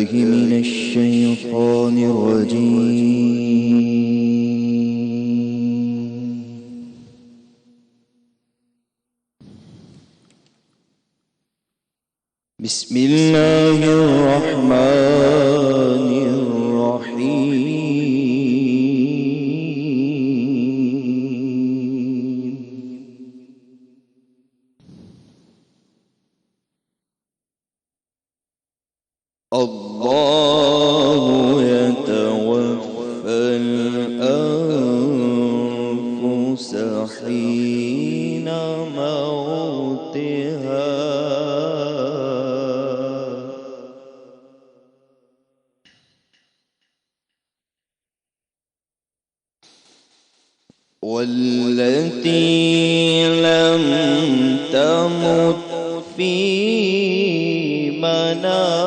بالله من الشيطان الرجيم. بسم الله الرحمن الرحيم. الله يتوفى الأنفس حين موتها والتي لم تمت في منامها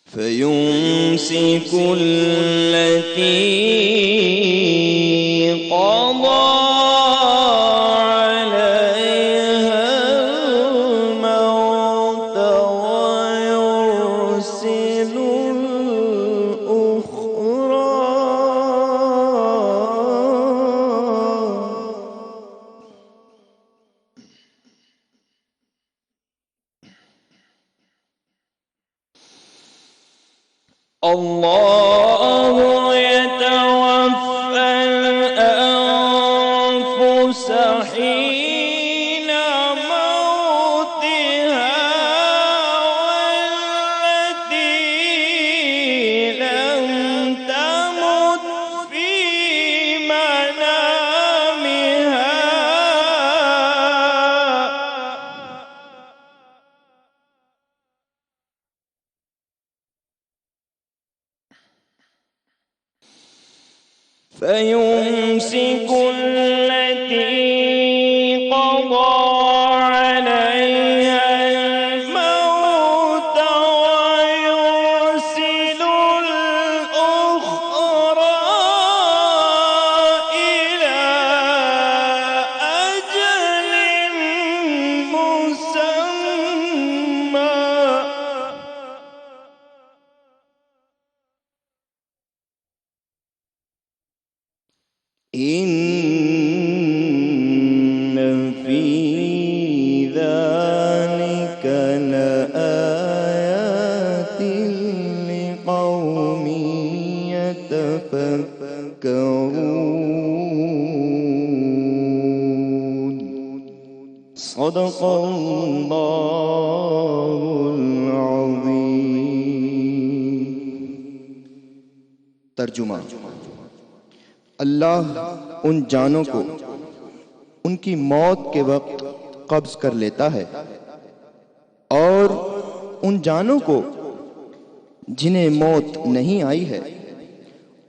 فيمسك التي قضى عليها الموت ويرسل الله يتوفى الأنفس حين موتها والتي لم تمت في منامها فيمسك التي قضى عليها الموت ويرسل الأخرى إلى أجل مسمى إن في ذلك لآيات لقوم يتفكرون. صدق الله العظيم. ترجمہ: اللہ ان جانوں کو ان کی موت کے وقت قبض کر لیتا ہے اور ان جانوں کو جنہیں موت نہیں آئی ہے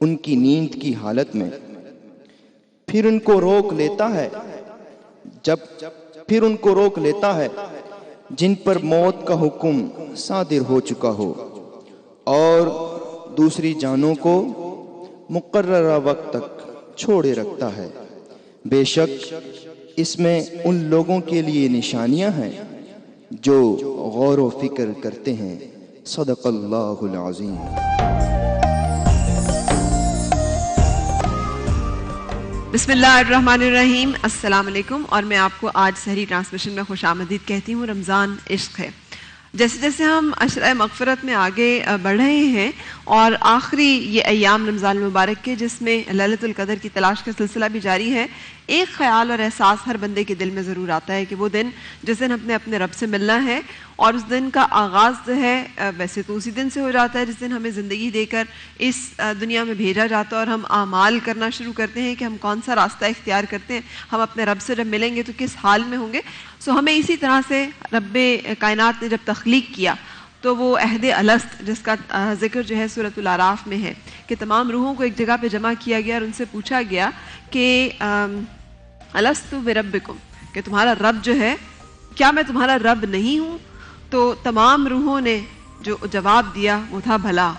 ان کی نیند کی حالت میں پھر ان کو روک لیتا ہے جن پر موت کا حکم صادر ہو چکا ہو اور دوسری جانوں کو مقررہ وقت تک چھوڑے رکھتا ہے. بے شک اس میں ان لوگوں کے لیے نشانیاں ہیں جو غور و فکر کرتے ہیں. صدق اللہ العظیم. بسم اللہ الرحمن الرحیم. السلام علیکم. اور میں آپ کو آج سحری ٹرانسمیشن میں خوش آمدید کہتی ہوں. رمضان عشق ہے. جیسے جیسے ہم عشرہ مغفرت میں آگے بڑھ رہے ہیں اور آخری یہ ایام رمضان المبارک کے جس میں لیلۃ القدر کی تلاش کا سلسلہ بھی جاری ہے، ایک خیال اور احساس ہر بندے کے دل میں ضرور آتا ہے کہ وہ دن جس دن ہم نے اپنے رب سے ملنا ہے، اور اس دن کا آغاز جو ہے ویسے تو اسی دن سے ہو جاتا ہے جس دن ہمیں زندگی دے کر اس دنیا میں بھیجا جاتا ہے، اور ہم اعمال کرنا شروع کرتے ہیں کہ ہم کون سا راستہ اختیار کرتے ہیں، ہم اپنے رب سے جب ملیں گے تو کس حال میں ہوں گے. سو ہمیں اسی طرح سے رب کائنات نے جب تخلیق کیا تو وہ عہد الست جس کا ذکر جو ہے سورۃ الاعراف میں ہے کہ تمام روحوں کو ایک جگہ پہ جمع کیا گیا اور ان سے پوچھا گیا کہ الست بربکم، کہ تمہارا رب جو ہے، کیا میں تمہارا رب نہیں ہوں؟ تو تمام روحوں نے جو جواب دیا وہ تھا بھلا،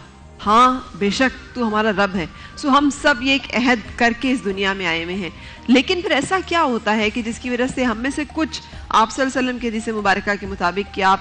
ہاں بے شک تو ہمارا رب ہے. سو ہم سب یہ ایک عہد کر کے اس دنیا میں آئے ہوئے ہیں. لیکن پھر ایسا کیا ہوتا ہے کہ جس کی وجہ سے ہم میں سے کچھ آپ صلی اللہ علیہ وسلم کے حدیث مبارکہ کے مطابق کہ آپ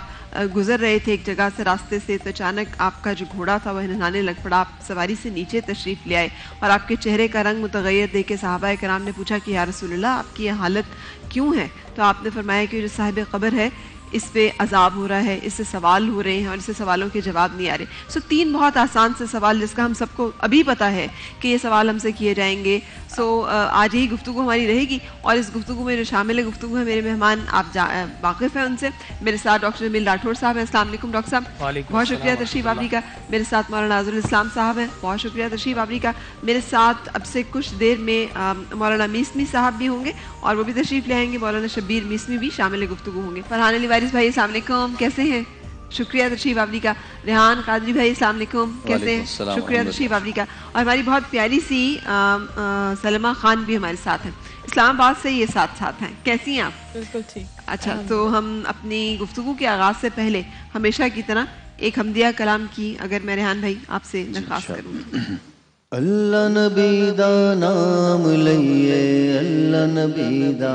گزر رہے تھے ایک جگہ سے راستے سے تو اچانک آپ کا جو گھوڑا تھا وہ ہنہانے لگ پڑا, آپ سواری سے نیچے تشریف لے آئے اور آپ کے چہرے کا رنگ متغیر دیکھ کے صحابہ کرام نے پوچھا کہ یا رسول اللہ آپ کی یہ حالت کیوں ہے؟ تو آپ نے فرمایا کہ جو صاحب قبر ہے اس پہ عذاب ہو رہا ہے, اس سے سوال ہو رہے ہیں اور اس سے سوالوں کے جواب نہیں آ رہے. سو 3 بہت آسان سے سوال جس کا ہم سب کو ابھی پتہ ہے کہ یہ سوال ہم سے کیے جائیں گے. سو آج یہی گفتگو ہماری رہے گی اور اس گفتگو میں جو شامل گفتگو ہے میرے مہمان آپ واقف ہیں ان سے. میرے ساتھ ڈاکٹر جمیل راٹھور صاحب ہیں. السلام علیکم ڈاکٹر صاحب, بہت شکریہ تشریف آوری کا. میرے ساتھ مولانا ناظر الاسلام صاحب ہیں, بہت شکریہ تشریف آوری کا. میرے ساتھ اب سے کچھ دیر میں مولانا میسمی صاحب بھی ہوں گے اور وہ بھی تشریف لے آئیں گے. مولانا شبیر میسمی بھی شامل گفتگو ہوں گے. فرحان علی وارث بھائی السلام علیکم, کیسے ہیں؟ شکریہ تشریف آوری کا. ریحان قادری بھائی السلام علیکم, کیسے ہیں؟ شکریہ تشریف آوری کا. اور ہماری بہت پیاری سی سلمہ خان بھی ہمارے ساتھ ہیں, اسلام آباد سے یہ ساتھ ہیں. کیسی ہیں آپ؟ بالکل ٹھیک. اچھا, تو ہم اپنی گفتگو کے آغاز سے پہلے ہمیشہ کی طرح ایک حمدیہ کلام کی اگر میں ریحان بھائی آپ سے درخواست کروں. اللہ نبی دا نام لئیے, اللہ نبی دا,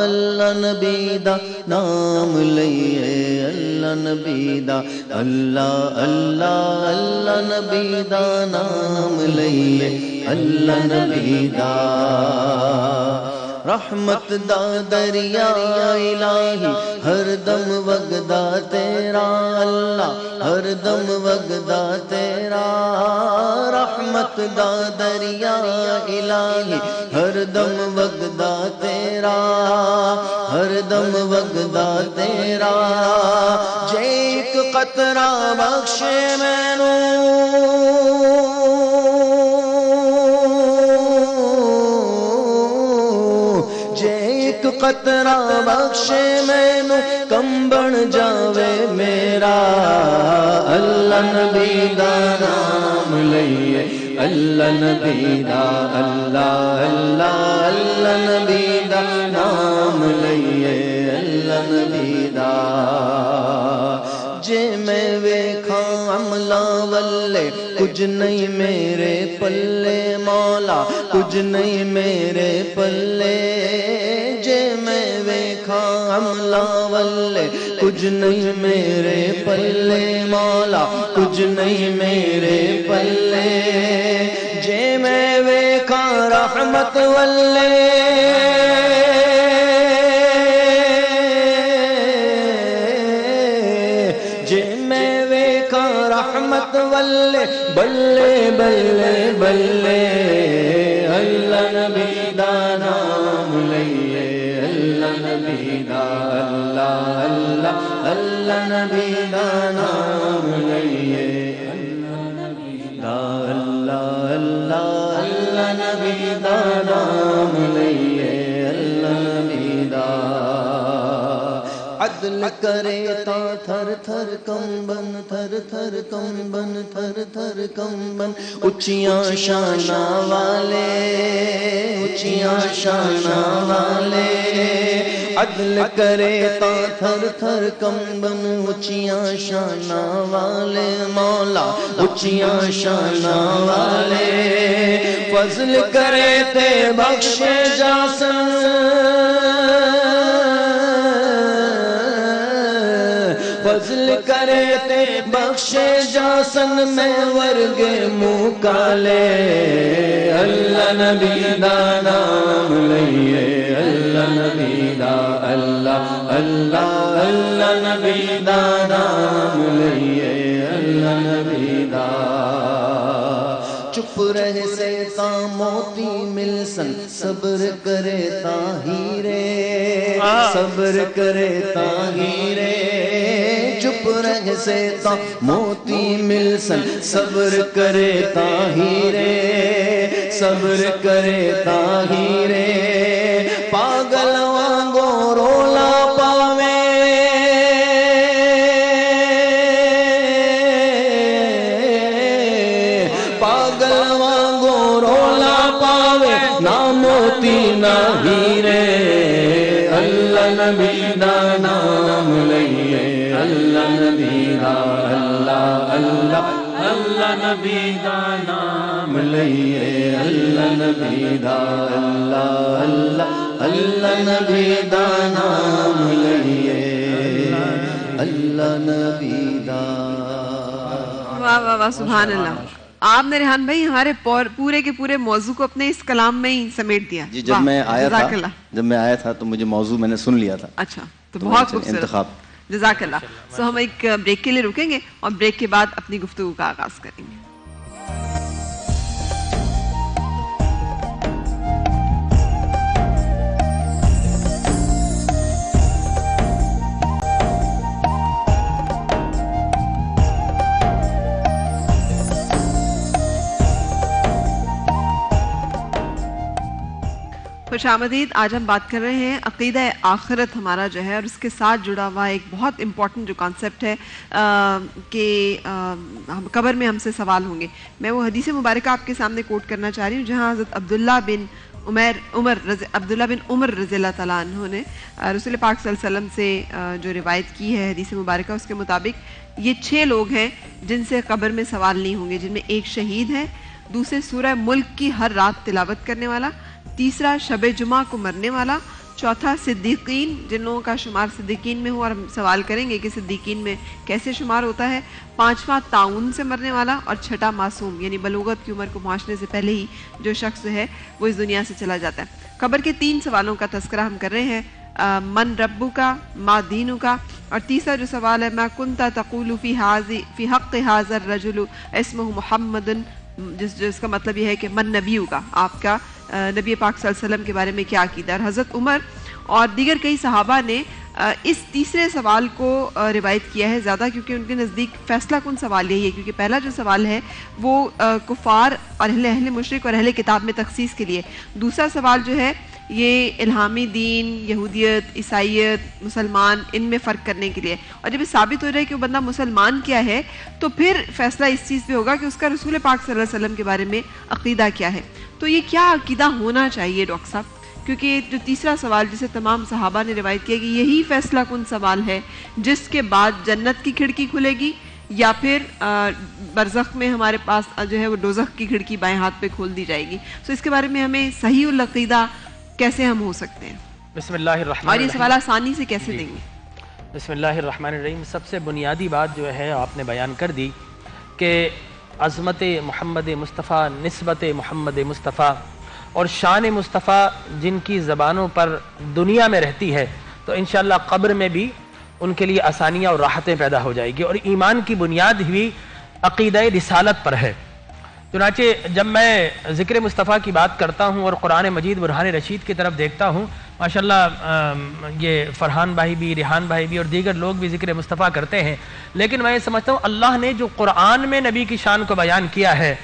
اللہ نبی دا نام لئیے, اللہ نبی دا, اللہ اللہ اللہ نبی دا نام لئیے, اللہ نبی دا. رحمت دا دریا الہی ہر دم وگدا تیرا, اللہ ہر دم وگدا تیرا. رحمت دا دریا الہی ہر دم وگدا تیرا, ہر دم وگدا تیرا. جے ایک قطرہ بخشے مینوں, قطرہ بخشے مینوں کم بن جاوے میرا. اللہ نبی دا نام لئیے, اللہ نبی دا, اللہ اللہ اللہ نبی دا نام لئیے, اللہ نبی دا. جے میں ویکھاں عملہ والے کچھ نہیں میرے پلے مولا, کچھ نہیں میرے پلے. جے میں ویکھاں عملہ والے کچھ نہیں میرے پلے مولا, کچھ نہیں میرے پلے. جے میں ویکھاں رحمت والے, جے میں ویکھاں رحمت والے بلے بلے بلے. اللہ نبی دا نام لئیے, اللہ نبی دا, اللہ اللہ اللہ نبی دا نام لئیے, اللہ نبی دا, اللہ اللہ اللہ نبی دا نام لئیے, اللہ نبی دا. عدل کرے تا تھر تھر کمبن, تھر تھر کمبن, تھر تھر کمبن. اچیاں شاناں والے, اچیاں شاناں والے. عدل کرے تا تھر تھر کمبن, اچیاں شاناں والے مولا, اچیاں شاناں والے. فضل کرے تے بخشے جاسن, فضل کرے تے بخشے جاسن میں ورگے منہ کالے. اللہ نبی دا نام لئیے, اللہ نبی دا, اللہ اللہ اللہ نبی دا نام لئیے, اللہ نبی دا. چپ رہ سے تا موتی مل سن, صبر کرے تا ہیرے, صبر کرے تا ہیرے. چپ رہ سے تا موتی مل سن, صبر کرے تا ہیرے, صبر کرے تا ہیرے. پاگل وانگو رولا پاوے, پاگل وانگو رولا پاوے, نہ موتی نہ ہیرے. اللہ نبی دا نام لئیے, اللہ نبی دا, اللہ اللہ اللہ نبی دا نام لئیے اللہ نبی دا اللہ نبی دا نام لئیے اللہ نبی دا. واہ واہ واہ سبحان اللہ. آپ نے ریحان بھائی ہمارے پورے کے پورے موضوع کو اپنے اس کلام میں ہی سمیٹ دیا. جی جب میں آیا تھا تو مجھے موضوع میں نے سن لیا تھا. اچھا تو بہت خوبصورت, جزاک اللہ. سو ہم ایک بریک کے لیے رکیں گے اور بریک کے بعد اپنی گفتگو کا آغاز کریں گے. خوش آمدید. آج ہم بات کر رہے ہیں عقیدہ آخرت ہمارا جو ہے اور اس کے ساتھ جڑا ہوا ایک بہت امپورٹنٹ جو کانسیپٹ ہے کہ قبر میں ہم سے سوال ہوں گے. میں وہ حدیث مبارکہ آپ کے سامنے کوٹ کرنا چاہ رہی ہوں جہاں حضرت عبداللہ بن عمر رضی اللہ تعالیٰ عنہ نے رسول پاک صلی اللہ علیہ وسلم سے جو روایت کی ہے حدیث مبارکہ, اس کے مطابق یہ 6 لوگ ہیں جن سے قبر میں سوال نہیں ہوں گے, جن میں ایک شہید ہے, دوسرے سورہ ملک کی ہر رات تلاوت کرنے والا, تیسرا شب جمعہ کو مرنے والا, چوتھا صدیقین جن لوگوں کا شمار صدیقین میں ہو اور ہم سوال کریں گے کہ صدیقین میں کیسے شمار ہوتا ہے, پانچواں تعاون سے مرنے والا, اور چھٹا معصوم یعنی بلوغت کی عمر کو پہنچنے سے پہلے ہی جو شخص ہے وہ اس دنیا سے چلا جاتا ہے. قبر کے 3 سوالوں کا تذکرہ ہم کر رہے ہیں, من ربو کا, ما دینو کا, اور تیسرا جو سوال ہے ما کنت تقول فی حق حاضر الرجل اسمہ محمد, جس کا مطلب یہ ہے کہ من نبیو کا, آپ کا نبی پاک صلی اللہ علیہ وسلم کے بارے میں کیا عقیدہ. اور حضرت عمر اور دیگر کئی صحابہ نے اس تیسرے سوال کو روایت کیا ہے زیادہ, کیونکہ ان کے نزدیک فیصلہ کن سوال یہی ہے, کیونکہ پہلا جو سوال ہے وہ کفار اور اہل مشرک اور اہل کتاب میں تخصیص کے لیے, دوسرا سوال جو ہے یہ الہامی دین, یہودیت, عیسائیت, مسلمان, ان میں فرق کرنے کے لیے. اور جب یہ ثابت ہو جائے کہ وہ بندہ مسلمان کیا ہے تو پھر فیصلہ اس چیز پہ ہوگا کہ اس کا رسول پاک صلی اللہ علیہ وسلم کے بارے میں عقیدہ کیا ہے. تو یہ کیا عقیدہ ہونا چاہیے ڈاکٹر صاحب, کیونکہ جو تیسرا سوال جسے تمام صحابہ نے روایت کیا کہ یہی فیصلہ کن سوال ہے جس کے بعد جنت کی کھڑکی کھلے گی یا پھر برزخ میں ہمارے پاس جو ہے وہ دوزخ کی کھڑکی بائیں ہاتھ پہ کھول دی جائے گی. تو اس کے بارے میں ہمیں صحیح العقیدہ کیسے ہم ہو سکتے ہیں, بسم اللہ الرحمن اور یہ سوال آسانی سے کیسے دیں گے؟ بسم اللہ الرحمن الرحیم. سب سے بنیادی بات جو ہے آپ نے بیان کر دی کہ عظمت محمد مصطفیٰ, نسبت محمد مصطفیٰ اور شان مصطفیٰ جن کی زبانوں پر دنیا میں رہتی ہے تو انشاءاللہ قبر میں بھی ان کے لیے آسانیاں اور راحتیں پیدا ہو جائے گی. اور ایمان کی بنیاد بھی عقیدہ رسالت پر ہے. چنانچہ جب میں ذکر مصطفیٰ کی بات کرتا ہوں اور قرآن مجید برہان رشید کی طرف دیکھتا ہوں, ماشاءاللہ یہ فرحان بھائی بھی, ریحان بھائی بھی اور دیگر لوگ بھی ذکر مصطفیٰ کرتے ہیں, لیکن میں یہ سمجھتا ہوں اللہ نے جو قرآن میں نبی کی شان کو بیان کیا ہے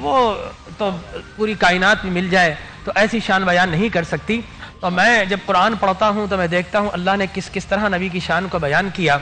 وہ تو پوری کائنات میں مل جائے تو ایسی شان بیان نہیں کر سکتی. تو میں جب قرآن پڑھتا ہوں تو میں دیکھتا ہوں اللہ نے کس طرح نبی کی شان کو بیان کیا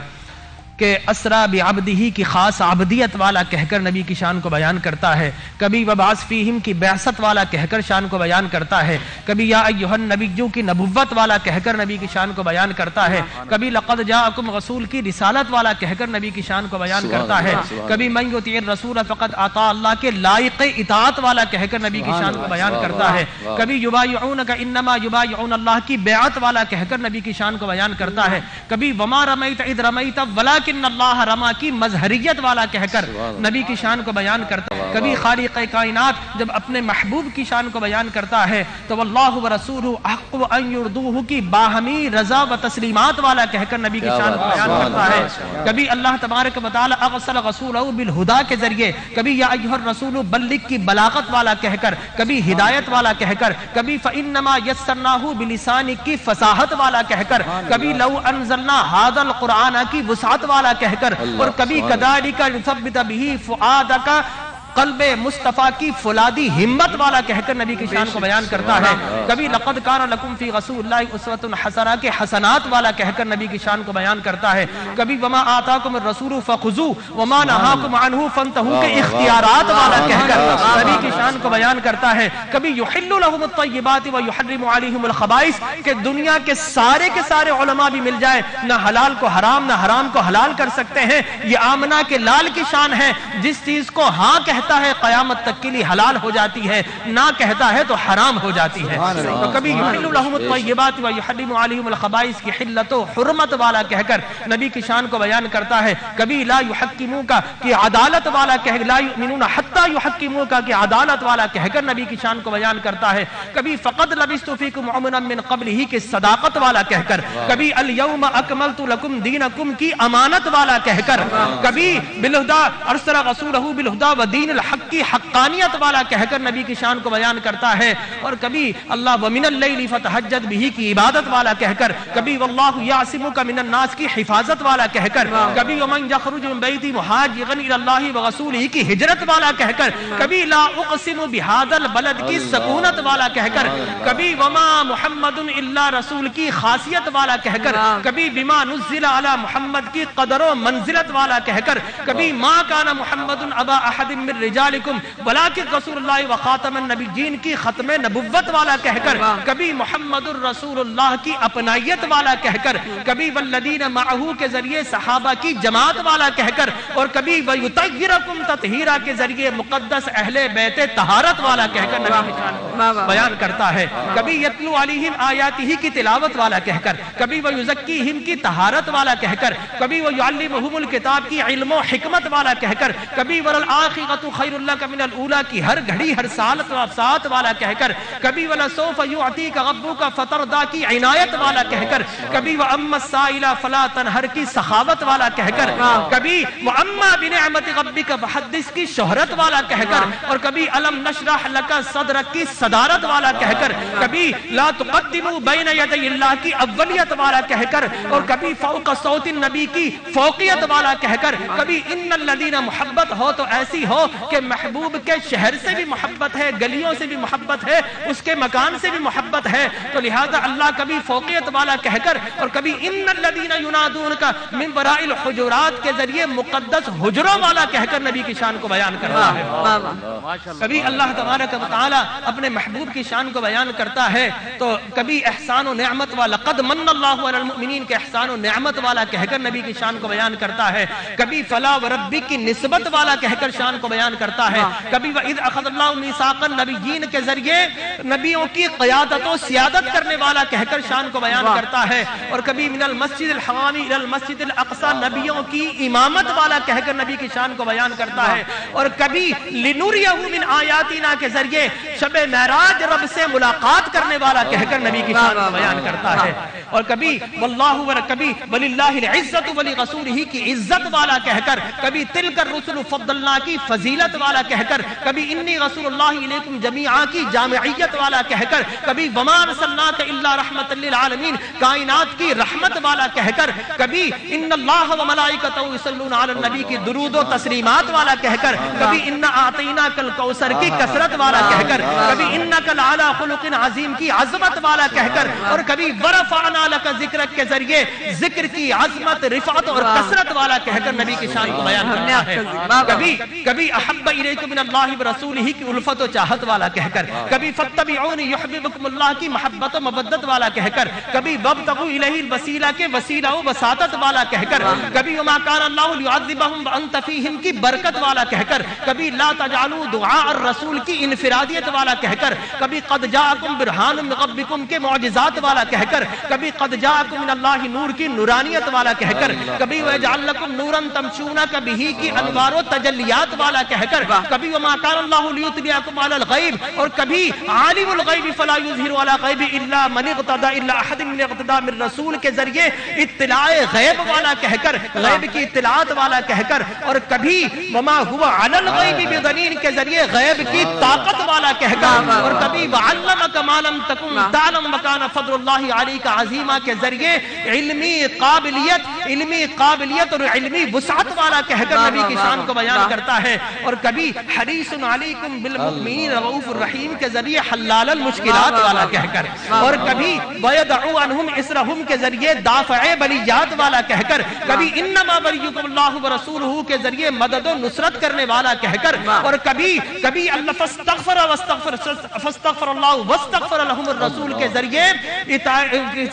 کہ اسرا بعبدہ کی خاص عبدیت والا کہہ کر نبی کی شان کو بیان کرتا ہے, کبھی وبعث فیہم کی بعثت والا کہہ کر شان کو بیان کرتا ہے, کبھی یا ایھا النبیو کی نبوت والا کہہ کر نبی کی شان کو بیان کرتا ہے, کبھی لقد جاءکم رسول کی رسالت والا کہہ کر نبی کی شان کو بیان کرتا ہے, کبھی من یطیع الرسول فقد اطاع اللہ کے لائق اطاعت والا کہہ کر نبی کی شان کو بیان کرتا ہے, کبھی یبایعونک انما یبایعون اللہ کی بیعت والا کہہ کر نبی کی شان کو بیان کرتا ہے, کبھی وما رمیت اذ رمیت ولکن اللہ رما کی مظہریت والا کہہ کر نبی کی شان کو بیان کرتا ہے, کبھی خالق کائنات جب اپنے محبوب کی شان کو بیان کرتا ہے تو واللہ ورسولہ احق ان یرضوہ کی باہمی رضا و تسلیمات والا کہہ کر نبی کی شان کو بیان کرتا ہے, کبھی اللہ تبارک و تعالی ارسل رسولہ بالہدیٰ کے ذریعے, کبھی یا ایھا الرسول بلغ کی بلاغت والا کہہ کر, کبھی ہدایت والا کہہ کر, کبھی فانما یسرناہ بلسانک کی فصاحت والا کہہ کر, کبھی لو انزلنا ھذا القرآن کی وسعت والا کہہ کر, اور کبھی کذالک نثبت بہ فؤادک قلب مصطفیٰ کی فولادی ہمت والا کہہ کر نبی کی شان کو بیان کرتا ہے. کبھی لقد کان لکم فی رسول اللہ اسوۃ حسنہ کے حسنات والا کہہ کر نبی کی شان کو بیان کرتا ہے. کبھی وما آتاکم الرسول فخذوہ وما نہاکم عنہ فانتہوا کے اختیارات والا کہہ کر نبی کی شان کو بیان کرتا ہے. کبھی یحل لہم الطیبات ویحرم علیہم الخبائث کہ دنیا کے سارے علماء بھی مل جائے نہ حلال کو حرام نہ حرام کو حلال کر سکتے ہیں. یہ آمنہ کے لال کی شان ہے, جس چیز کو ہاں کہتا ہے قیامت تک کے لیے حلال ہو جاتی ہے, نہ کہتا ہے تو حرام ہو جاتی ہے. تو کبھی یحل لہم الطیبات ویحرم علیہم الخبائث کی حلت و حرمت والا کہہ کر نبی کی شان کو بیان کرتا ہے. کبھی لا یحکموک کی عدالت والا کہہ لا یؤمنون حتی یحکموک کی عدالت والا کہہ کر نبی کی شان کو بیان کرتا ہے. کبھی فقد لبثت فیکم عمرا من قبلہ کی صداقت والا کہہ کر, کبھی الیوم اکملت لکم دینکم کی امانت والا کہہ کر, کبھی بالہدی ارسل رسولہ بالہدی ودین الحق کی حقانیت والا کہہ کر نبی کی شان کو بیان کرتا ہے. اور کبھی اللہ ومن اللیل فتہجد بہ کی عبادت والا کہہ کر, کبھی واللہ یعصمک من الناس کی حفاظت والا کہہ کر, کبھی ومن یخرج من بیتہ مہاجرا الی اللہ ورسولہ کی ہجرت والا کہہ کر, کبھی لا اقسم بہذا البلد کی سکونت والا کہہ کر, کبھی وما محمد الا رسول کی خاصیت والا کہہ کر, کبھی بما نزل علی محمد کی قدر و منزلت والا کہہ کر, کبھی ما کان محمد ابا احد من رجالکم ولکن رسول اللہ وخاتم النبیین کی ختم نبوت والا کہہ کر, کبھی محمد الرسول اللہ کی اپنائیت والا کہہ کر, کبھی والذین معہ کے ذریعے صحابہ کی جماعت والا کہہ کر, اور کبھی ویطہرکم تطہیرا کے ذریعے مقدس اہل بیت طہارت والا کہہ کر نبی کی شان بیان کرتا ہے. کبھی یتلو علیہم آیاتہ کی تلاوت والا کہہ کر, کبھی ویزکیہم کی طہارت والا کہہ کر, کبھی ویعلمہم الکتاب کی علم و حکمت والا کہہ کر, کبھی وللآخرۃ خیر لک من الاولی کی ہر گھڑی ہر ساعت والا کہہ کر, کبھی ولسوف یعطیک ربک فترضی کی عنایت والا کہہ کر, کبھی واما السائل فلا تنہر کی سخاوت والا کہہ کر, کبھی واما بنعمت ربک فحدث کی شہرت والا کہہ کر, اور کبھی الم نشرح لک صدرک کی صدارت والا کہہ کر, کبھی لا تقدموا بین یدی اللہ کی اولیت والا کہہ کر, اور کبھی فوق صوت النبی کی فوقیت والا کہہ کر, کبھی ان الذین محبت ہو تو ایسی ہو کہ محبوب کے شہر سے بھی محبت ہے, گلیوں سے بھی محبت ہے, اس کے مکان سے بھی محبت ہے, تو لہذا اللہ کبھی فوقیت والا کہہ کر, اور کبھی ان الذین ینادونک من وراء الحجرات کے ذریعے مقدس حجروں والا کہہ کر نبی کی شان کو بیان کرتا ہے. کبھی اللہ تبارک و تعالی اپنے محبوب کی شان کو بیان کرتا ہے تو کبھی احسان و نعمت والا قد من اللہ علی المؤمنین کے احسان و نعمت والا کہہ کر نبی کی شان کو بیان کرتا ہے, کبھی فلا وربک کی نسبت والا کہہ کر شان کو بیان کرتا ہے, کبھی وَإِذْ أَخَذَ اللَّهُ مِيثَاقَ النَّبِيِّينَ کے ذریعے نبیوں کی قیادت و سیادت کرنے والا کہہ کر شان کو بیان کرتا ہے, اور کبھی من المسجد الحرام الی المسجد الاقصی نبیوں کی امامت والا کہہ کر نبی کی شان کو بیان کرتا ہے, اور کبھی لنریہ من آیاتنا کے ذریعے شب معراج رب سے ملاقات کرنے والا کہہ کر نبی کی شان کو بیان کرتا ہے, اور کبھی واللہ کبھی وللہ العزت ولرسولہ کی عزت والا کہہ کر, کبھی تلک الرسل فضلنا کی فضیلت والا کہہ کر, کبھی انی رسول اللہ الیکم جمیعا کی جامعیت والا کہہ کر, کبھی وما ارسلناک الا رحمت للعالمین کائنات کی رحمت والا کہہ کر, کبھی ان اللہ وملائکتہ یصلون علی النبی کی درود و تسلیمات والا کہہ کر, کبھی انا اعطیناک الکوثر کی کثرت والا کہہ کر, کبھی انک لعلی خلق عظیم کی عظمت والا کہہ کر, اور کبھی ورفعنا لک ذکرک کے ذریعے ذکر کی عظمت رفعت اور کثرت والا کہہ کر نبی کی شان کو بیان کرتا ہے. کبھی احب الیکم من اللہ ورسولہ کی الفت و چاہت والا کہہ کر, کبھی فاتبعونی یحببکم اللہ کی محبت و مودت والا کہہ کر, کبھی وابتغوا الیہ الوسیلہ کے وسیلہ و وساطت والا کہہ کر, کبھی وما کان اللہ لیعذبہم وانت فیہم کی برکت والا کہہ کر, کبھی لا تجعلوا دعاء الرسول کی انفرادیت والا کہہ کر, کبھی قد جاءکم برہان من ربکم کے معجزات والا کہہ کر, کبھی قد جاءکم من اللہ نور کی نورانیت والا کہہ کر, کبھی وَيَجْعَلْ لَكُمْ نُورًا تَمْشُونَ بِهِ کی انوار و تجلیات والا کہہ کر, کبھی وَمَا كَانَ اللَّهُ لِيُطْلِعَكُمْ عَلَى الْغَيْبِ, اور کبھی عالم الغیب فلا یظہر علی غیب الا من اقتدى الا احد من اقتدى من رسول کے ذریعے اطلاع غیب والا کہہ کر, غیب کی اطلاعات والا کہہ کر, اور کبھی وما هو علی الغیب بضنین کے ذریعے غیب کی طاقت والا کہہ کر, اور کبھی وعلمک ما لم تکن تعلم وکان فضل اللہ علیک عظیما کے ذریعے علمی قابلیت علمی قابلیت اور علمی وسعت والا کہہ کر نبی کی شان کو بیان کرتا ہے، اور کبھی حریص علیکم بالمؤمنین رؤوف الرحیم کے ذریعے حلال المشکلات والا کہہ کر، اور کبھی وَيَدْعُوا عَنْهُمْ إِسْرَهُمْ کے ذریعے دافع بلیات والا کہہ کر، کبھی انما ولیکم اللہ ورسولہ کے ذریعے مدد و نصرت کرنے والا کہہ کر، اور کبھی اللہ فاستغفر اللہ واستغفر لهم الرسول کے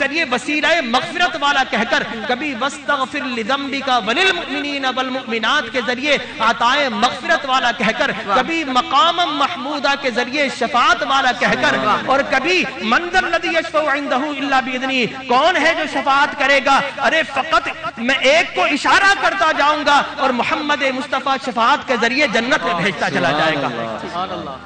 ذریعے وسیلہ مغفرت والا کہہ کر، کبھی واستغفر لذنبک وللمؤمنین والمؤمنات کے ذریعے عطائے مغفرت والا کہہ کر، کبھی مقام محمودہ کے ذریعے شفاعت والا کہہ کر، اور کبھی من ذا الذی یشفع عنده الا باذنہ، کون ہے جو شفاعت کرے گا، ارے فقط میں ایک کو اشارہ کرتا جاؤں گا اور محمد مصطفیٰ شفاعت کے ذریعے جنت میں بھیجتا چلا جائے گا۔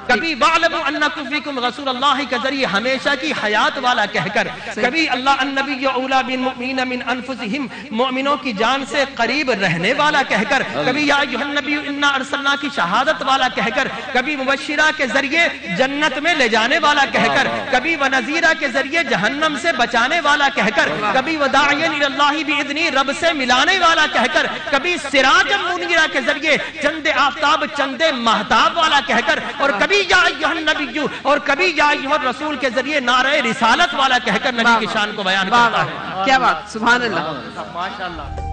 کبھی وَاعْلَمُوا أَنَّكُمْ فِيكُمْ رسول اللہ کے ذریعے ہمیشہ کی حیات والا کہہ کر، کبھی اللہ النبی اولیٰ بالمؤمنین من انفسہم، مومنوں کی جان سے قریب رہنے والا کہہ کر، کبھی یا ایھا النبی انا ارسلنا کی شہادت والا کہہ کر، کبھی مبشرہ کے ذریعے جنت میں لے جانے والا کہہ کر، کبھی ونذیرہ کے ذریعے جہنم سے بچانے والا کہہ کر، کبھی وداعیا الی اللہ باذنہ، رب سے ملانے والا کہہ کر، کبھی سراجا منیرا کے ذریعے چند آفتاب چند مہتاب والا کہہ کر، اور کبھی یا ایھا النبی اور کبھی یا ایھا الرسول کے ذریعے نعرہ رسالت والا کہہ کر نبی کی شان کو بیان کرتا ہے۔ کیا بات، سبحان اللہ، ماشاءاللہ۔